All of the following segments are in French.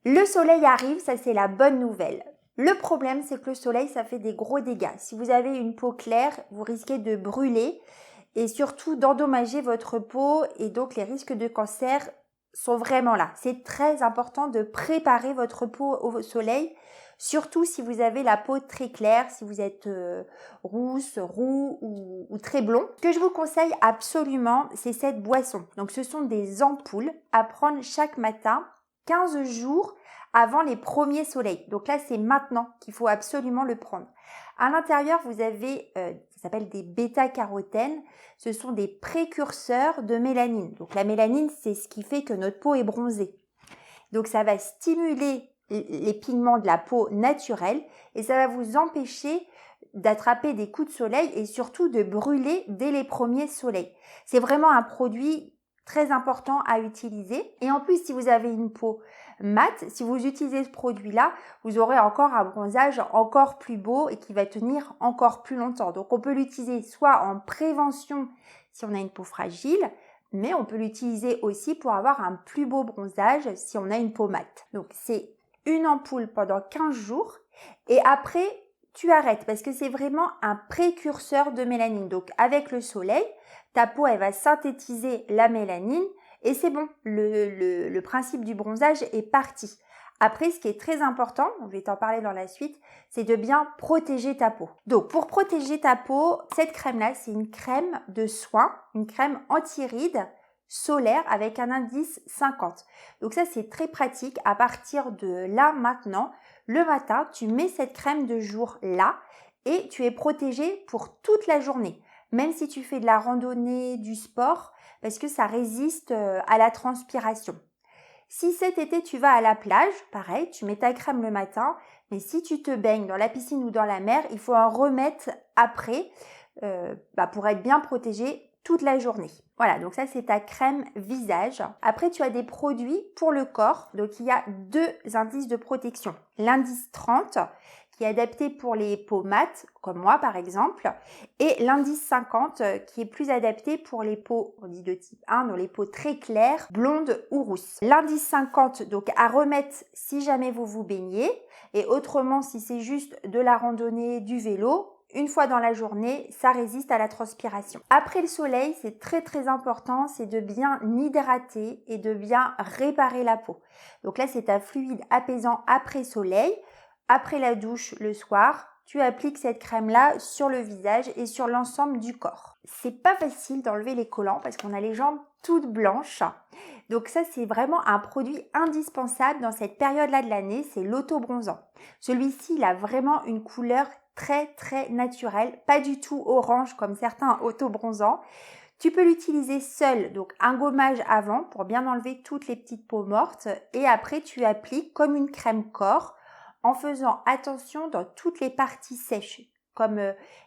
Le soleil arrive, ça c'est la bonne nouvelle. Le problème, c'est que le soleil, ça fait des gros dégâts. Si vous avez une peau claire, vous risquez de brûler et surtout d'endommager votre peau et donc les risques de cancer sont vraiment là. C'est très important de préparer votre peau au soleil, surtout si vous avez la peau très claire, si vous êtes rousse, roux ou très blond. Ce que je vous conseille absolument, c'est cette boisson. Donc ce sont des ampoules à prendre chaque matin, 15 jours avant les premiers soleils. Donc là, c'est maintenant qu'il faut absolument le prendre. À l'intérieur, vous avez, ça s'appelle des bêta-carotènes. Ce sont des précurseurs de mélanine. Donc la mélanine, c'est ce qui fait que notre peau est bronzée. Donc ça va stimuler les pigments de la peau naturelle et ça va vous empêcher d'attraper des coups de soleil et surtout de brûler dès les premiers soleils. C'est vraiment un produit très important à utiliser. Et en plus, si vous avez une peau mate, si vous utilisez ce produit-là, vous aurez encore un bronzage encore plus beau et qui va tenir encore plus longtemps. Donc, on peut l'utiliser soit en prévention si on a une peau fragile, mais on peut l'utiliser aussi pour avoir un plus beau bronzage si on a une peau mate. Donc, c'est une ampoule pendant 15 jours et après, tu arrêtes parce que c'est vraiment un précurseur de mélanine. Donc, avec le soleil, ta peau, elle va synthétiser la mélanine et c'est bon, le principe du bronzage est parti. Après, ce qui est très important, je vais t'en parler dans la suite, c'est de bien protéger ta peau. Donc, pour protéger ta peau, cette crème-là, c'est une crème de soin, une crème anti-rides solaire avec un indice 50. Donc ça, c'est très pratique. À partir de là, maintenant, le matin, tu mets cette crème de jour là et tu es protégé pour toute la journée. Même si tu fais de la randonnée, du sport, parce que ça résiste à la transpiration. Si cet été tu vas à la plage, pareil, tu mets ta crème le matin, mais si tu te baignes dans la piscine ou dans la mer, il faut en remettre après pour être bien protégé toute la journée. Voilà, donc ça c'est ta crème visage. Après tu as des produits pour le corps, donc il y a deux indices de protection. L'indice 30 qui est adapté pour les peaux mates, comme moi par exemple, et l'indice 50 qui est plus adapté pour les peaux, on dit de type 1, donc les peaux très claires, blondes ou rousses. L'indice 50, donc à remettre si jamais vous vous baignez, et autrement si c'est juste de la randonnée, du vélo, une fois dans la journée, ça résiste à la transpiration. Après le soleil, c'est très très important, c'est de bien hydrater et de bien réparer la peau. Donc là, c'est un fluide apaisant après soleil. Après la douche le soir, tu appliques cette crème-là sur le visage et sur l'ensemble du corps. C'est pas facile d'enlever les collants parce qu'on a les jambes toutes blanches. Donc ça, c'est vraiment un produit indispensable dans cette période-là de l'année, c'est l'auto-bronzant. Celui-ci, il a vraiment une couleur très très naturelle, pas du tout orange comme certains auto-bronzants. Tu peux l'utiliser seul, donc un gommage avant pour bien enlever toutes les petites peaux mortes et après tu appliques comme une crème corps en faisant attention dans toutes les parties sèches comme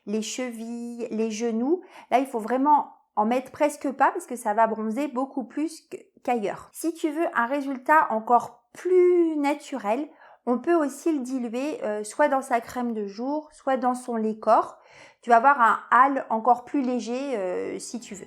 les chevilles, les genoux. Là, il faut vraiment en mettre presque pas parce que ça va bronzer beaucoup plus qu'ailleurs. Si tu veux un résultat encore plus naturel, on peut aussi le diluer soit dans sa crème de jour, soit dans son lait corps. Tu vas avoir un hâle encore plus léger si tu veux.